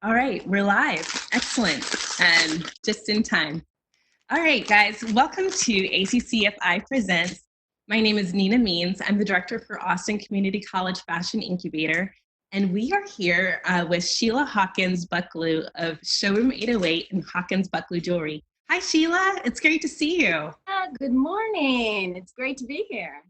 All right, we're live. Excellent. And just in time. All right, guys, welcome to ACCFI Presents. My name is Nina Means. I'm the director for Austin Community College Fashion Incubator. And we are here with Sheila Hawkins-Bucklew of Showroom 808 and Hawkins-Bucklew Jewelry. Hi, Sheila. It's great to see you. Good morning. It's great to be here.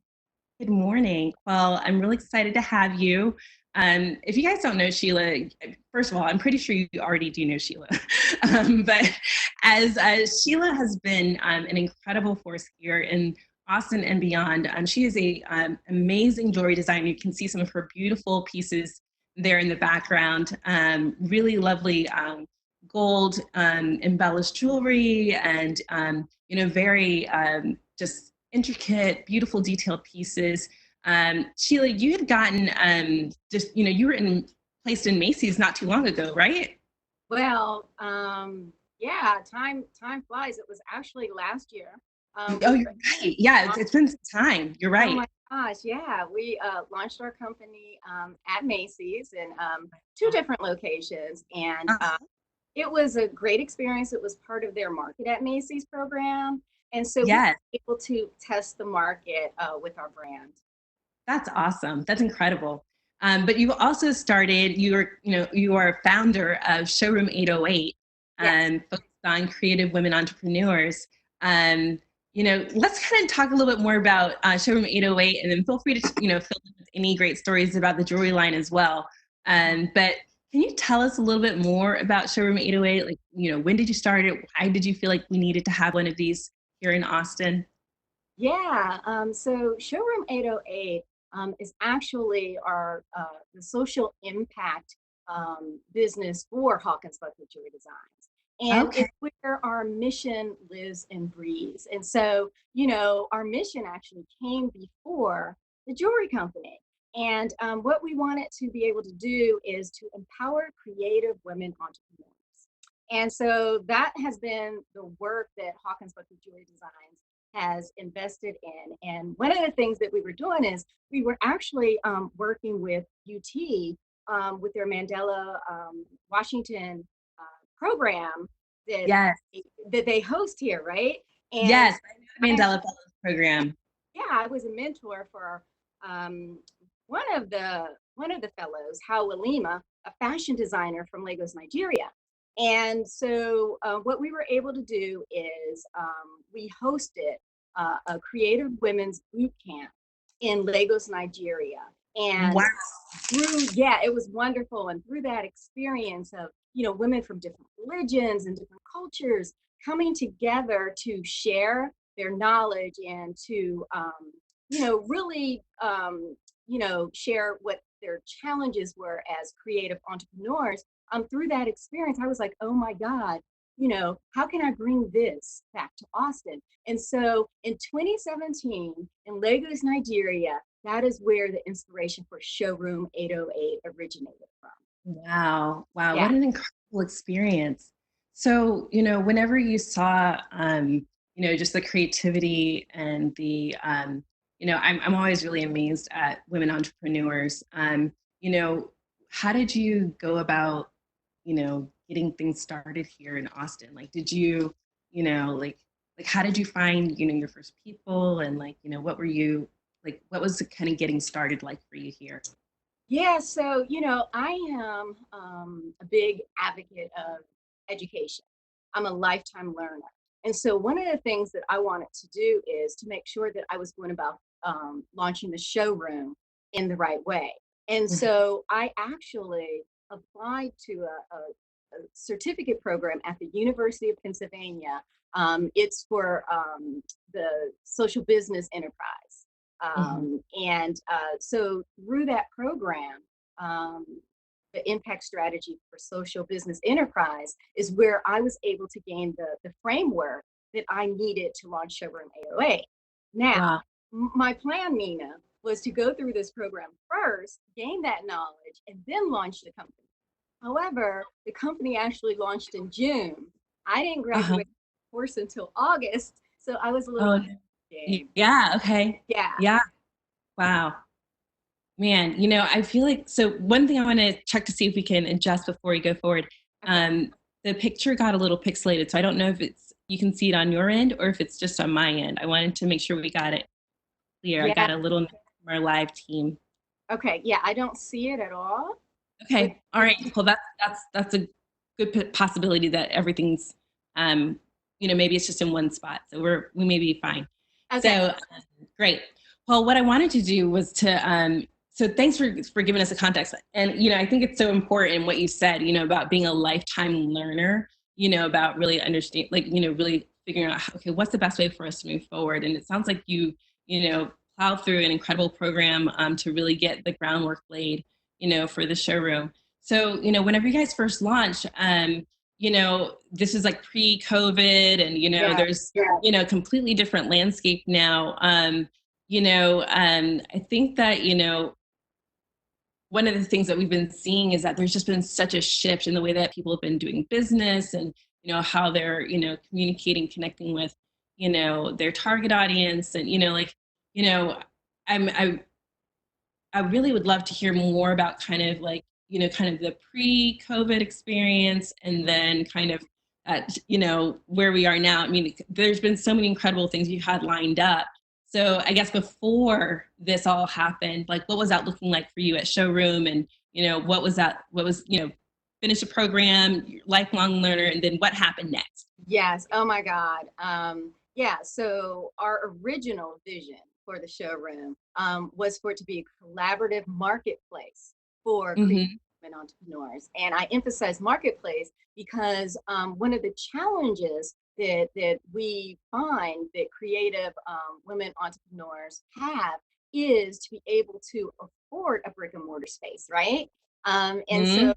Good morning. Well, I'm really excited to have you. If you guys don't know Sheila, first of all, I'm pretty sure you already do know Sheila. But as Sheila has been an incredible force here in Austin and beyond, she is a amazing jewelry designer. You can see some of her beautiful pieces there in the background. Really lovely gold embellished jewelry and very just intricate, beautiful, detailed pieces. Sheila, you had gotten you were placed in Macy's not too long ago, right? Well, yeah, time flies. It was actually last year. Oh, you're right. Yeah, it's been some time. You're Oh right. my gosh, yeah. We launched our company at Macy's in two different locations, and Uh, it was a great experience. It was part of their Market at Macy's program, and so we yes, were able to test the market with our brand. that's awesome. That's incredible. But you also started. You are a founder of Showroom 808, Yes. focused on creative women entrepreneurs. Um, let's kind of talk a little bit more about Showroom 808, and then feel free to fill in with any great stories about the jewelry line as well. But can you tell us a little bit more about Showroom 808? Like, when did you start it? Why did you feel like we needed to have one of these here in Austin? Yeah, so Showroom 808 is actually our the social impact business for Hawkins-Bucklew Jewelry Designs. And Okay. it's where our mission lives and breathes. And so, our mission actually came before the jewelry company. And what we wanted to be able to do is to empower creative women entrepreneurs. And so that has been the work that Hawkins-Bucklew Jewelry Designs has invested in. And one of the things that we were doing is we were actually working with UT with their Mandela Washington program that Yes. that they host here, right? And Yes. I know the I Mandela actually, Fellows program. yeah, I was a mentor for um, one of the fellows, How Walima, a fashion designer from Lagos, Nigeria. And so, what we were able to do is we hosted a creative women's boot camp in Lagos, Nigeria. And Wow. yeah, it was wonderful. And through that experience of, women from different religions and different cultures coming together to share their knowledge and to, really, share what their challenges were as creative entrepreneurs. Through that experience, I was like, oh my God, how can I bring this back to Austin? And so in 2017, in Lagos, Nigeria, that is where the inspiration for Showroom 808 originated from. Wow. Wow. Yeah. What an incredible experience. So, whenever you saw, just the creativity and I'm always really amazed at women entrepreneurs. You know, how did you go about, getting things started here in Austin? Like, did you, how did you find, your first people and what were you, what was it kind of getting started like for you here? Yeah, so I am a big advocate of education. I'm a lifetime learner. And so one of the things that I wanted to do is to make sure that I was going about launching the showroom in the right way. And Mhm. so I actually applied to a certificate program at the University of Pennsylvania. It's for the social business enterprise. Mhm. So through that program, um, the impact strategy for social business enterprise is where I was able to gain the framework that I needed to launch Showroom 808. Now, Wow. my plan, Nina, was to go through this program first, gain that knowledge, and then launch the company. However, the company actually launched in June. I didn't Uh-huh. graduate the course until August, so I was a little Oh, ahead of the game. yeah. Okay. Yeah. Yeah. Wow. Man, you know, I feel like, so one thing I want to check to see if we can adjust before we go forward. Okay. The picture got a little pixelated, so I don't know if it's, you can see it on your end or if it's just on my end. I wanted to make sure we got it clear. I Yeah. got a little note from our live team. Okay. Yeah, I don't see it at all. But Okay. All right. Well, that's a good possibility that everything's, um, you know, maybe it's just in one spot. So we may be fine. okay. So great. Well, what I wanted to do was to, so thanks for giving us a context. And, you know, I think it's so important what you said, you know, about being a lifetime learner, you know, about really understand, like, you know, really figuring out, okay, what's the best way for us to move forward? And it sounds like you know, plow through an incredible program to really get the groundwork laid, you know, for the showroom. So, you know, whenever you guys first launched, you know, this is like pre-COVID, and you know, Yeah. there's you know, completely different landscape now. You know, I think that, you know, one of the things that we've been seeing is that there's just been such a shift in the way that people have been doing business, and you know, how they're, you know, communicating, connecting with, you know, their target audience. And you know, like, you know, I I really would love to hear more about kind of like, you know, kind of the pre-COVID experience, and then kind of you know, where we are now. I mean, there's been so many incredible things you had lined up. So I guess before this all happened, like what was that looking like for you at Showroom? And, you know, what was, you know, finish a program, lifelong learner, and then what happened next? Yes. Oh my God. Yeah. So our original vision for the showroom was for it to be a collaborative marketplace for creative Mm-hmm. women entrepreneurs. And I emphasize marketplace because one of the challenges that we find that creative women entrepreneurs have is to be able to afford a brick and mortar space, right? And Mm-hmm. so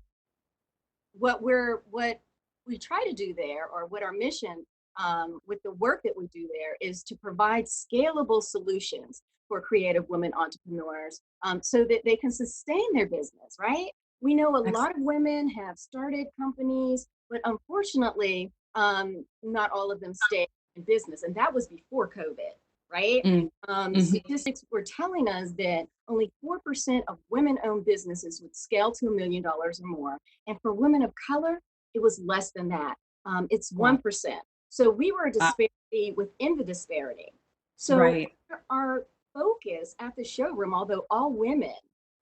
what we try to do there, or what our mission with the work that we do there, is to provide scalable solutions for creative women entrepreneurs so that they can sustain their business, right? We know a lot of women have started companies, but unfortunately, not all of them stay in business. And that was before COVID, right? Mm-hmm. Statistics were telling us that only 4% of women owned businesses would scale to $1 million or more. And for women of color, it was less than that. It's Wow. 1%. So we were a Wow. disparity within the disparity. So Right. our focus at the showroom, although all women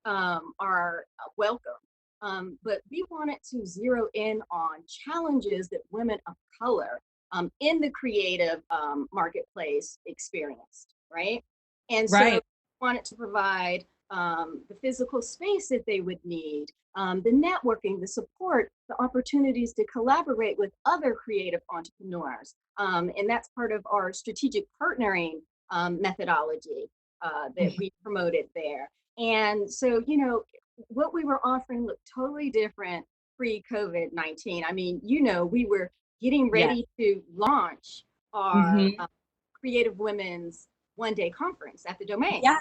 are welcome, but we wanted to zero in on challenges that women of color in the creative marketplace experienced, right? And so Right. wanted to provide the physical space that they would need, the networking, the support, the opportunities to collaborate with other creative entrepreneurs. And that's part of our strategic partnering methodology that Mhm. we promoted there. And so, you know, what we were offering looked totally different pre COVID 19. I mean, you know, we were getting Yeah. ready to launch our Hmm. Creative Women's One Day Conference at the Domain. Yeah,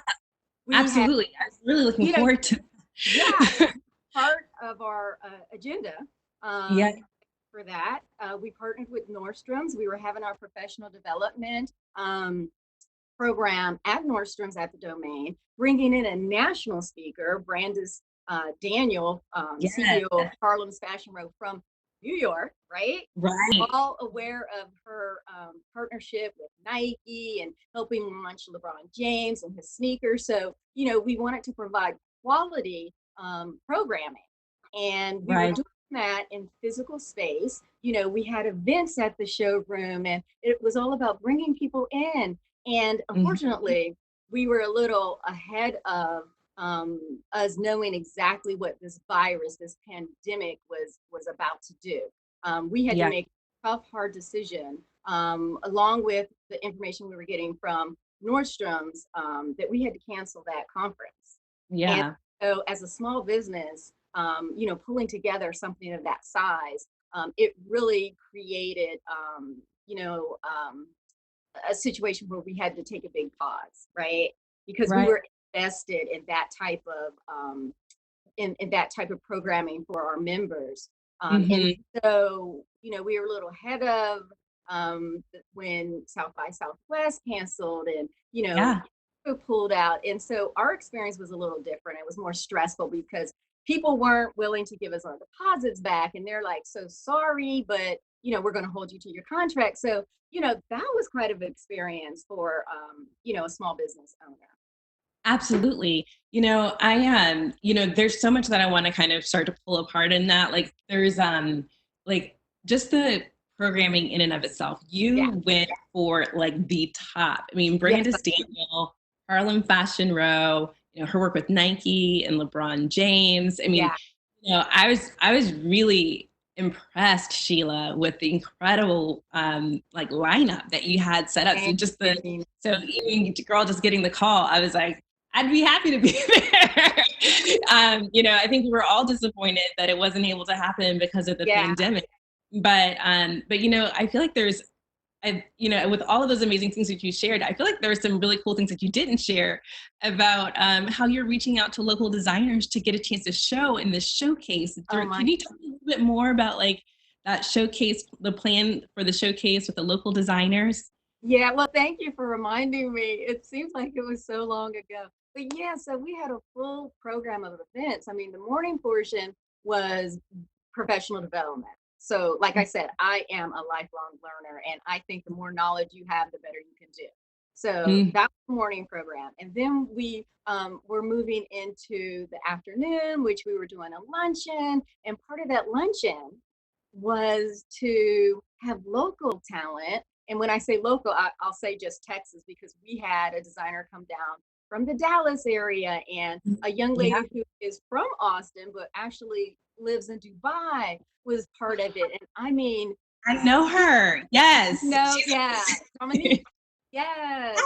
We had, absolutely. I was really looking you know, forward to. yeah, part of our agenda Yeah. um, for that. We partnered with Nordstrom's. We were having our professional development program at Nordstrom's at the Domain, bringing in a national speaker, Brandis Daniel, Yeah. CEO of Harlem's Fashion Row from New York, right? Right. All aware of her partnership with Nike and helping launch LeBron James and his sneakers. So, you know, we wanted to provide quality programming. And we were Right. doing that in physical space. You know, we had events at the showroom, and it was all about bringing people in. And Mhm. unfortunately, we were a little ahead of us knowing exactly what this virus, this pandemic was about to do. We had to Yeah. make a tough, hard decision, along with the information we were getting from Nordstrom's, that we had to cancel that conference. And Yeah. so, as a small business, you know, pulling together something of that size, it really created, you know, a situation where we had to take a big pause, right? Because we Right. were invested in that type of in that type of programming for our members. And Hmm. so, you know, we were a little ahead of when South by Southwest canceled, and you know, Yeah. pulled out. And so our experience was a little different. It was more stressful because people weren't willing to give us our deposits back. And they're like, so sorry, but we're going to hold you to your contract. So, that was quite an experience for, a small business owner. Absolutely. There's so much that I want to kind of start to pull apart in that. Like there's like just the programming in and of itself. Yeah. You went for like the top. I mean, Yes. Brandis Daniel, Harlem Fashion Row, her work with Nike and LeBron James. I mean, I was really impressed, Sheila, with the incredible like lineup that you had set up. So even girl just getting the call, I was like, I'd be happy to be there. I think we were all disappointed that it wasn't able to happen because of the pandemic. But I feel like with all of those amazing things that you shared, I feel like there were some really cool things that you didn't share about how you're reaching out to local designers to get a chance to show in this showcase. Can you talk a little bit more about like that showcase, the plan for the showcase with the local designers? Yeah, well, thank you for reminding me. It seems like it was so long ago. But yeah, so we had a full program of events. I mean, the morning portion was professional development. So, like I said, I am a lifelong learner, and I think the more knowledge you have, the better you can do. So that was the morning program. And then we were moving into the afternoon, which we were doing a luncheon. And part of that luncheon was to have local talent. And when I say local, I'll say just Texas, because we had a designer come down from the Dallas area and a young lady who is from Austin, but actually lives in Dubai was part of it. And I mean, I know her. Yes. Dominique. Yes.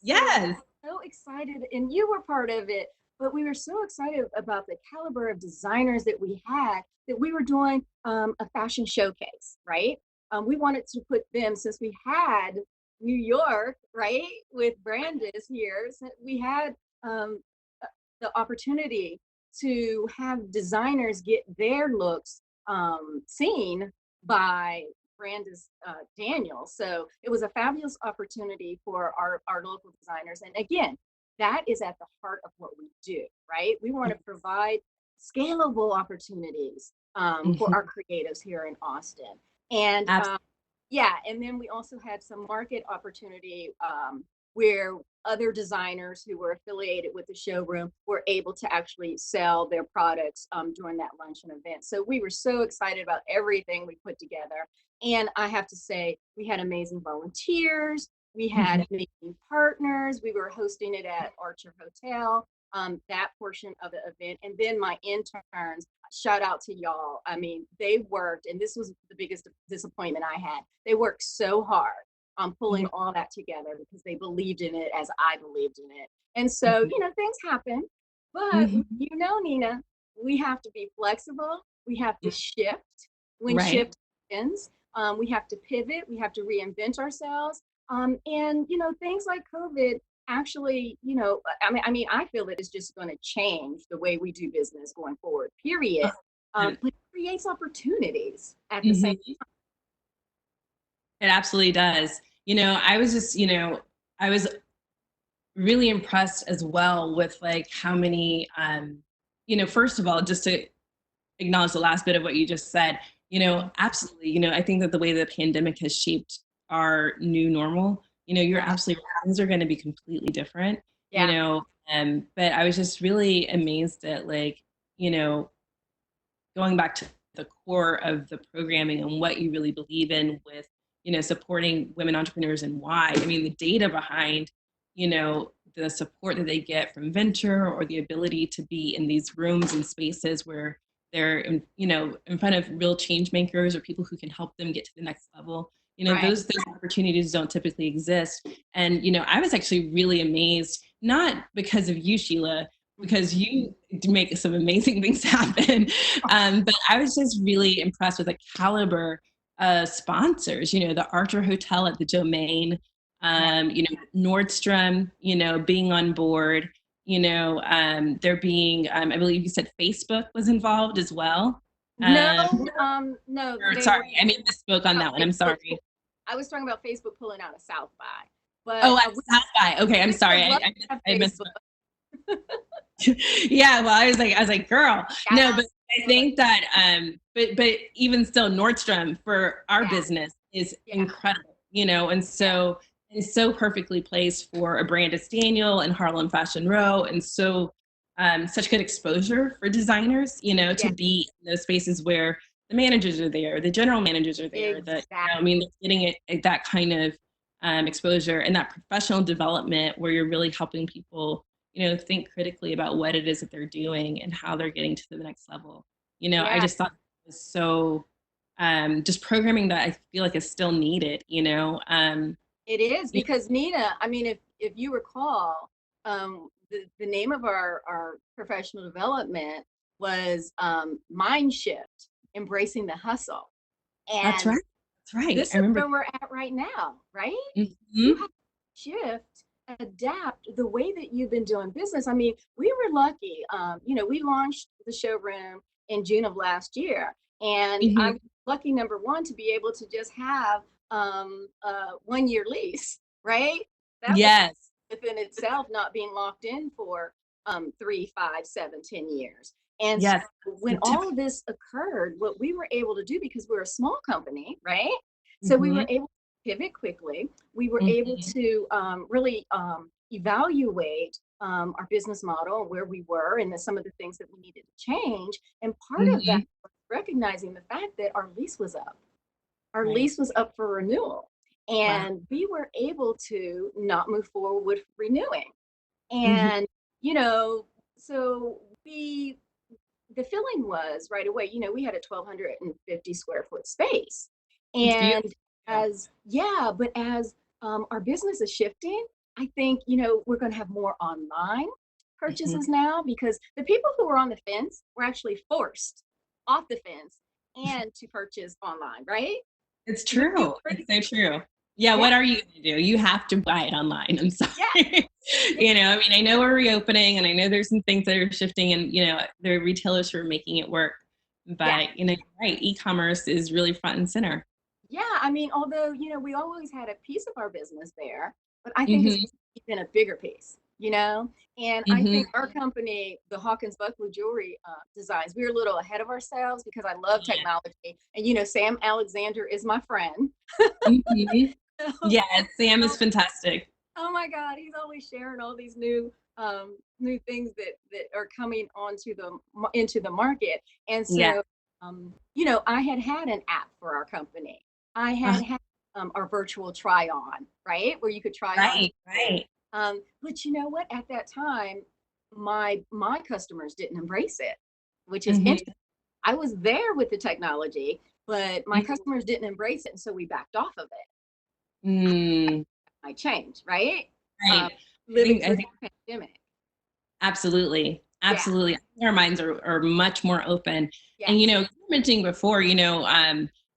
Yes. So excited. And you were part of it. But we were so excited about the caliber of designers that we had that we were doing a fashion showcase, right? We wanted to put them, since we had New York, right, with Brandis here, so we had the opportunity to have designers get their looks seen by Brandis Daniel. So it was a fabulous opportunity for our local designers. And again, that is at the heart of what we do, right? We want to provide scalable opportunities for our creatives here in Austin. And and then we also had some market opportunity where other designers who were affiliated with the showroom were able to actually sell their products during that luncheon event. So we were so excited about everything we put together. And I have to say, we had amazing volunteers. We had amazing partners. We were hosting it at Archer Hotel, that portion of the event. And then my interns, shout out to y'all. I mean, they worked, and this was the biggest disappointment I had. They worked so hard on pulling all that together because they believed in it as I believed in it. And so, things happen. But, Nina, we have to be flexible. We have to shift when shift happens. We have to pivot. We have to reinvent ourselves. And things like COVID actually, I mean, I feel that it's just going to change the way we do business going forward, period. But it creates opportunities at the same time. It absolutely does. I was just, I was really impressed as well with like how many, first of all, just to acknowledge the last bit of what you just said, absolutely, I think that the way the pandemic has shaped our new normal, you're absolutely right. Things are going to be completely different, but I was just really amazed at like, going back to the core of the programming and what you really believe in with, supporting women entrepreneurs and why. I mean, the data behind, the support that they get from venture or the ability to be in these rooms and spaces where they're in front of real change makers or people who can help them get to the next level. Those opportunities don't typically exist. And, I was actually really amazed, not because of you, Sheila, because you make some amazing things happen. But I was just really impressed with the caliber of sponsors, the Archer Hotel at the Domain, Nordstrom, being on board, there being, I believe you said Facebook was involved as well. No. Sorry, I misspoke on that one. I'm sorry. I was talking about Facebook pulling out of South by. but Oh, at South by. Okay, I'm we would sorry. love I, to have I missed. Facebook. Yeah, well, I was like, girl, no, Yeah, but I think that, but even still, Nordstrom for our yeah, business is yeah, incredible, you know, and yeah, so it's so perfectly placed for a brand as Daniel and Harlem Fashion Row, and so such good exposure for designers, you know, to yeah, be in those spaces where the managers are there, the general managers are there, that you know, I mean, exactly. getting it that kind of exposure and that professional development where you're really helping people, you know, think critically about what it is that they're doing and how they're getting to the next level. You know, I Yeah, just thought it was so just programming that I feel like is still needed, you know. it is Yeah, because Nina, I mean, if you recall, the name of our professional development was Mind Shift, Embracing the Hustle. that's And right. That's right. this I is remember. where we're at right now, right? You Hmm. have to shift, adapt the way that you've been doing business. I mean, we were lucky. We launched the showroom in June of last year, and I Hmm. was lucky, number one, to be able to just have a 1 year lease, right? That was Yes. within itself, not being locked in for 3, 5, 7, 10 years. And so Yes. when all of this occurred, what we were able to do, because we're a small company, right? So we were Hmm. able to pivot quickly. We were able Hmm. to really evaluate our business model, where we were, and some of the things that we needed to change. And part of that Hmm. was recognizing the fact that our lease was up. Our Right. lease was up for renewal. Wow. And we were able to not move forward with renewing. Hmm. And, you know, so the feeling was right away, we had a 1,250 square foot space. It's And beautiful. but as our business is shifting, I think, we're going to have more online Hmm. purchases now, because the people who were on the fence were actually forced off the fence and to purchase online, right? It's Would you true. It's agree? so true. Yeah, Yeah, what are you gonna do? You have to buy it online. I'm sorry. yeah, yeah, You know, I mean, I know we're reopening and I know there's some things that are shifting and, you know, there are retailers who are making it work. yeah. But, you know, you're right, e-commerce is really front and center. Yeah, I mean, although, we always had a piece of our business there, but I think it's Hmm. even a bigger piece. And I Hmm. think our company, the Hawkins-Bucklew Jewelry Designs, we were a little ahead of ourselves because I love Yeah. technology. And, Sam Alexander is my friend. Hmm. So, Yeah, Sam is oh, fantastic. oh my God, he's always sharing all these new things that are coming into the market. And Yeah. so, I had an app for our company. I Uh, had our virtual try on, right, where you could try on right, jewelry. right. But you know what? At that time, my customers didn't embrace it, which is Hmm. interesting. I was there with the technology, but my Hmm. customers didn't embrace it, and so we backed off of it. Mm, I changed, right? Um, right. living I through think the pandemic. absolutely. Yeah, Absolutely. I think our minds are much more open. And you yes, know, you were mentioning before, you know,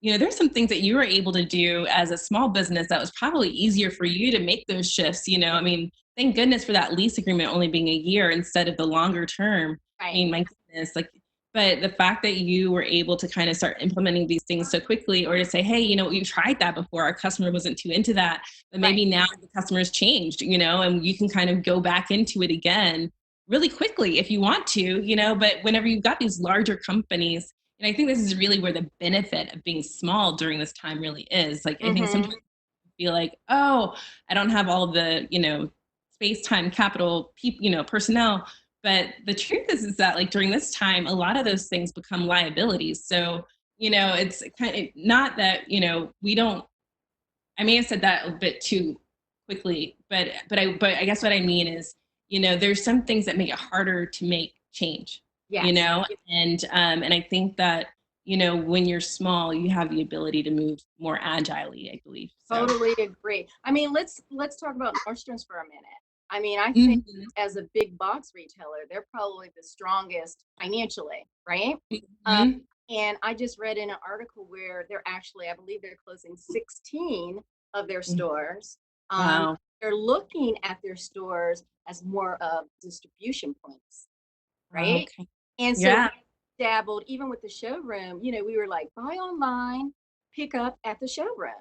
there's some things that you were able to do as a small business that was probably easier for you to make those shifts. You know, yeah, I mean, thank goodness for that lease agreement only being a year instead of the longer term. I right. mean, my goodness, like, but the fact that you were able to kind of start implementing these things so quickly, or to say, hey, you know, we tried that before, our customer wasn't too into that, but Right. maybe now the customer's changed, you know, and you can kind of go back into it again really quickly if you want to, you know, but whenever you've got these larger companies, and I think this is really where the benefit of being small during this time really is. Like, I think sometimes Mm-hmm. you feel like, oh, I don't have all the, you know, space, time, capital, you know, personnel. But the truth is that like during this time, a lot of those things become liabilities. So, you know, it's kind of not that, you know, we don't, I may have said that a bit too quickly, but I guess what I mean is, you know, there's some things that make it harder to make change, you Yes. know, and I think that, you know, when you're small, you have the ability to move more agilely, I believe. So. Totally agree. I mean, let's talk about Nordstrom's for a minute. I mean, I think Mhm. as a big box retailer, they're probably the strongest financially, right? Um, Mhm. and I just read in an article where I believe they're closing 16 of their stores. Um, Wow. they're looking at their stores as more of distribution points, right? Okay. And so we Yeah. dabbled, even with the showroom, we were like, buy online, pick up at the showroom.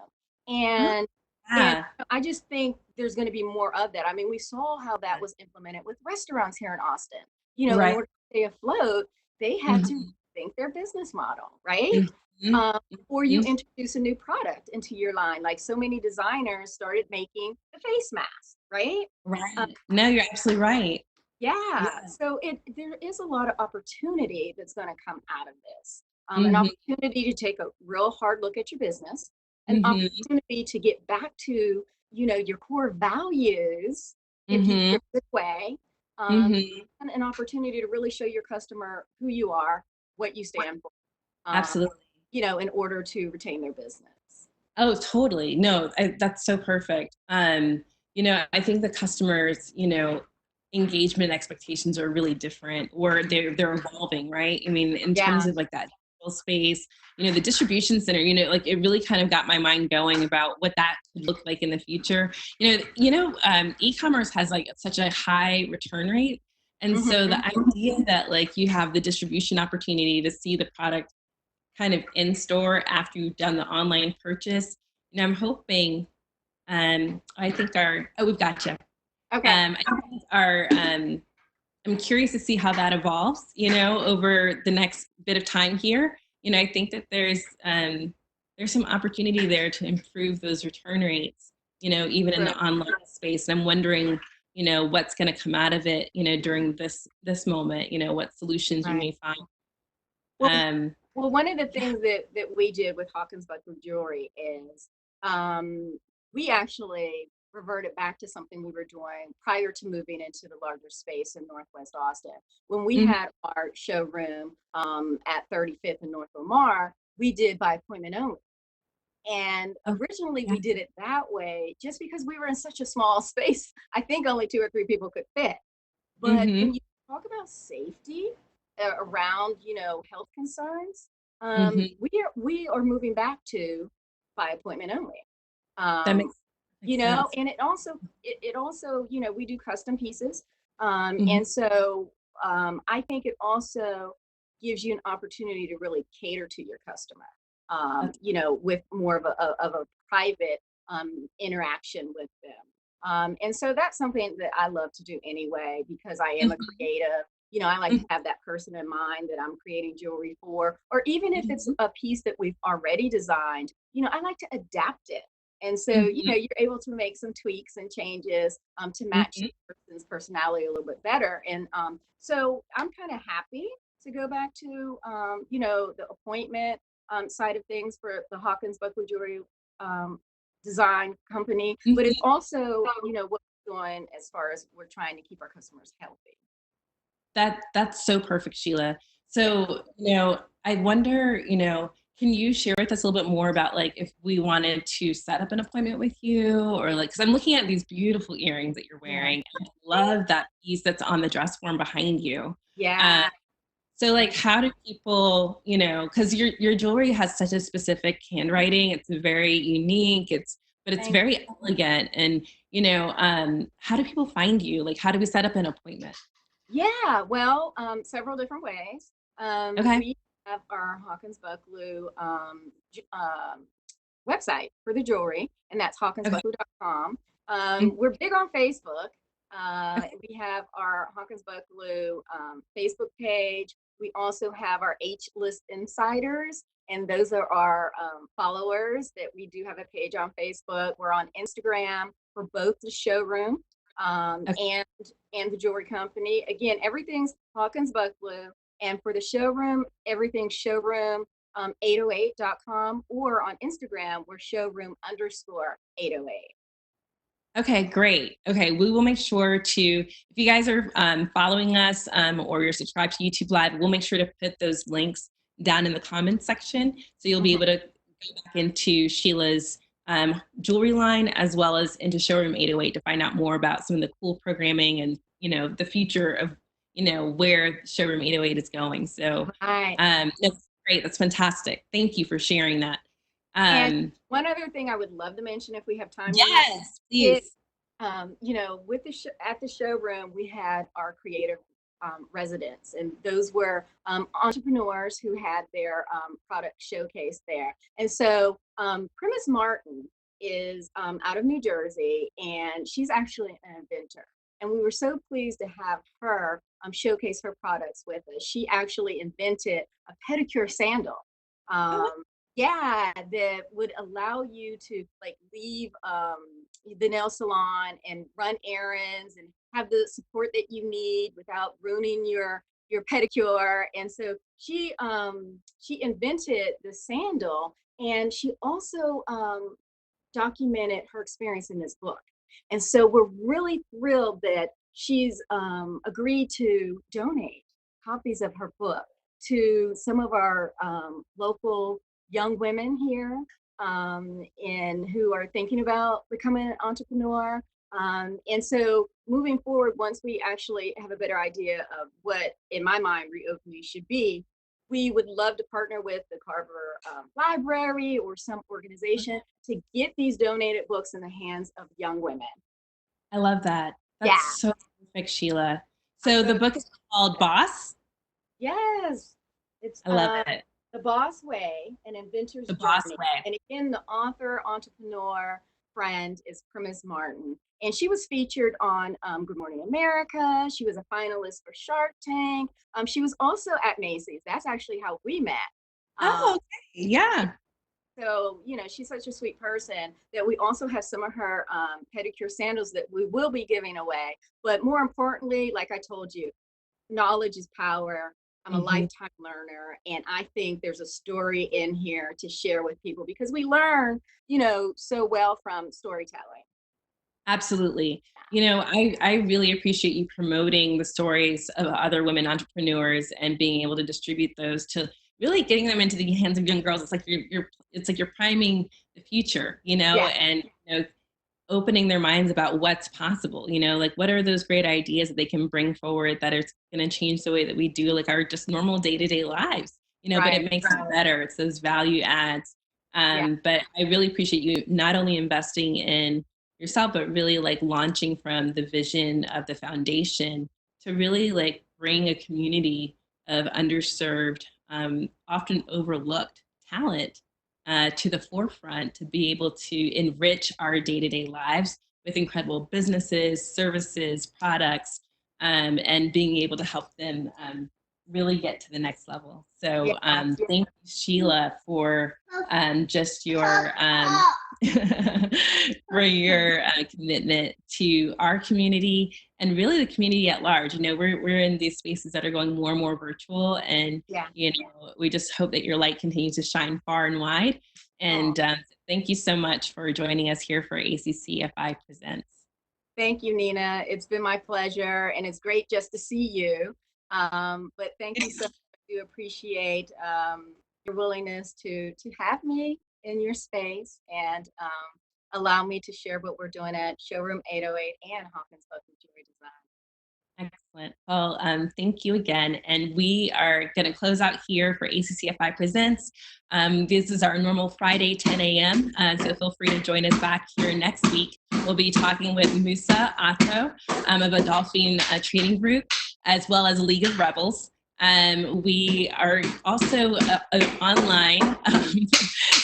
Oh, And And Yeah. I just think there's going to be more of that. I mean, we saw how that was implemented with restaurants here in Austin. In Right. order to stay afloat, they had to Mhm. think their business model, right? Mhm. Or you Mhm. introduce a new product into your line. Like so many designers started making the face mask, right? Uh, Right. No, you're absolutely right. yeah. Yeah. So there is a lot of opportunity that's going to come out of this. An Mhm. opportunity to take a real hard look at your business, an Mhm. opportunity to get back to, your core values if you do Mhm. it this way, Mhm. and an opportunity to really show your customer who you are, what you stand for, Absolutely. in order to retain their business. Oh, totally. No, that's so perfect. I think the customers, engagement expectations are really different, or they're evolving, right? I mean, in terms Yeah. of like that digital space, the distribution center, like it really kind of got my mind going about what that could look like in the future. E-commerce has like such a high return rate. And so Hmm. the idea that like you have the distribution opportunity to see the product kind of in store after you've done the online purchase. I'm hoping, I think we've got you. Okay. I think I'm curious to see how that evolves, over the next bit of time here. I think that there's some opportunity there to improve those return rates, even in True. the online space. And I'm wondering, what's going to come out of it, during this moment, what solutions you Right. may find. Well, Um, one of the yeah. things that we did with Hawkins-Bucklew Jewelry is we actually reverted back to something we were doing prior to moving into the larger space in Northwest Austin. When we Mhm. had our showroom at 35th and North Lamar, we did by appointment only. And Oh, originally yeah. we did it that way just because we were in such a small space. I think only 2 or 3 people could fit. But Mhm. when you talk about safety around, health concerns, Mhm. we are moving back to by appointment only. That Um, makes perfect sense. and it also, we do custom pieces, Mhm. and so I think it also gives you an opportunity to really cater to your customer, That's with more of a private interaction with them. And so that's something that I love to do anyway because I am a Mhm. creative. I like to Mhm. have that person in mind that I'm creating jewelry for, or even if it's Mhm. a piece that we've already designed, I like to adapt it. And so, Mhm. you're able to make some tweaks and changes to match Mhm. the person's personality a little bit better. And so I'm kind of happy to go back to, the appointment side of things for the Hawkins-Bucklew Jewelry um, design company, but it's Mhm. also, what we're doing as far as we're trying to keep our customers healthy. That's so perfect, Sheila. Yeah. So, I wonder, can you share with us a little bit more about like if we wanted to set up an appointment with you, or like, because I'm looking at these beautiful earrings that you're Yeah. wearing. I love that piece that's on the dress form behind you. Uh, Yeah. so Yeah. like how do people, because your jewelry has such a specific handwriting, it's very unique, but it's Thank very elegant. And how do people find you? Like how do we set up an appointment? Yeah, well, several different ways. Okay. We have our Hawkins-Bucklew website for the jewelry, and that's Okay. hawkinsbucklew.com. Mhm. We're big on Facebook. Okay. We have our Hawkins-Bucklew Facebook page. We also have our H List Insiders, and those are our followers that we do have a page on Facebook. We're on Instagram for both the showroom Okay. and the jewelry company. Again, everything's Hawkins-Bucklew, and for the showroom, everything's showroom 808.com, or on Instagram, we're showroom underscore 808. Okay, great. Okay, we will make sure to, if you guys are following us or you're subscribed to YouTube Live, we'll make sure to put those links down in the comments section. So you'll be Mhm. able to go back into Sheila's jewelry line as well as into Showroom 808 to find out more about some of the cool programming and, the future of, where Showroom 808 is going. So Right. that's great. That's fantastic. Thank you for sharing that. And Um, one other thing I would love to mention if we have time, Macy, yes, is please. with at the showroom, we had our creative residents, and those were entrepreneurs who had their product showcase there. And so, Primus Martin is out of New Jersey, and she's actually an inventor. And we were so pleased to have her showcase her products with us. She actually invented a pedicure sandal. Oh, Yeah, that would allow you to like leave the nail salon and run errands and have the support that you need without ruining your pedicure. And so she invented the sandal, and she also documented her experience in this book. And so we're really thrilled that she's agreed to donate copies of her book to some of our local young women here, and who are thinking about becoming an entrepreneur. And so moving forward, once we actually have a better idea of what, in my mind, reopening should be, we would love to partner with the Carver Library or some organization to get these donated books in the hands of young women. I love that. Yeah, That's so perfect, Sheila. I'm So so the book is called Boss. yes, it's I love it. The Boss Way, An Inventor's The Boss Journey. Way. And again, the author, entrepreneur, friend is Primus Martin. And she was featured on Good Morning America. She was a finalist for Shark Tank. She was also at Macy's. That's actually how we met. Oh, okay. Yeah. So, you know, she's such a sweet person that we also have some of her pedicure sandals that we will be giving away. But more importantly, like I told you, knowledge is power. I'm a Mhm. lifetime learner, and I think there's a story in here to share with people because we learn, you know, so well from storytelling. Absolutely. I really appreciate you promoting the stories of other women entrepreneurs and being able to distribute those to really getting them into the hands of young girls. It's like you're priming the future, Yeah, and opening their minds about what's possible, like what are those great ideas that they can bring forward that are going to change the way that we do like our just normal day-to-day lives, but right. it makes it better. It's those value adds. Yeah, But I really appreciate you not only investing in yourself, but really like launching from the vision of the foundation to really like bring a community of underserved, often overlooked talent to the forefront to be able to enrich our day-to-day lives with incredible businesses, services, products, and being able to help them really get to the next level. yeah, So thank you, Sheila, for just your for your commitment to our community and really the community at large. We're in these spaces that are going more and more virtual, and yeah. we just hope that your light continues to shine far and wide. Oh, And thank you so much for joining us here for ACCFI Presents. thank you, Nina. It's been my pleasure, and it's great just to see you. But thank you so much. I do appreciate your willingness to have me in your space and allow me to share what we're doing at Showroom 808 and Hawkins-Bucklew Jewelry Design. Excellent. Well, thank you again. And we are going to close out here for ACCFI Presents. This is our normal Friday, 10 a.m. So feel free to join us back here next week. We'll be talking with Musa Atto of a Dolphin Trading Group, as well as League of Rebels. We are also online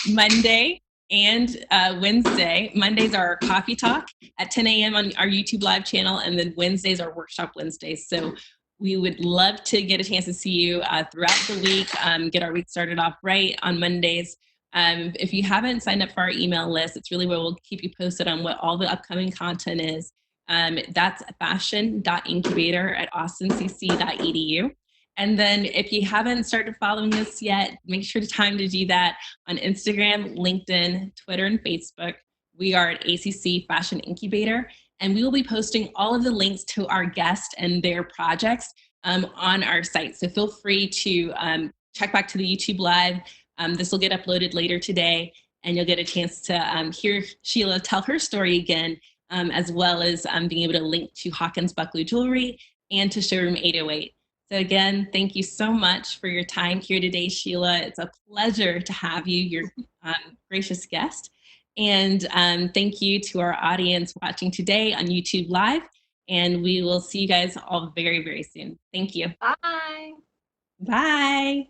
Monday and Wednesday. Mondays are our coffee talk at 10 a.m. on our YouTube live channel, and then Wednesdays are workshop Wednesdays. So we would love to get a chance to see you throughout the week, get our week started off right on Mondays. If you haven't signed up for our email list, it's really where we'll keep you posted on what all the upcoming content is. That's fashion.incubator@austincc.edu. And then if you haven't started following us yet, make sure to time to do that on Instagram, LinkedIn, Twitter, and Facebook. We are at ACC Fashion Incubator, and we will be posting all of the links to our guests and their projects on our site. So feel free to check back to the YouTube Live. This will get uploaded later today, and you'll get a chance to hear Sheila tell her story again, as well as being able to link to Hawkins-Bucklew Jewelry and to Showroom 808. So again, thank you so much for your time here today, Sheila. It's a pleasure to have you, your gracious guest. And thank you to our audience watching today on YouTube Live. And we will see you guys all very, very soon. Thank you. Bye. Bye.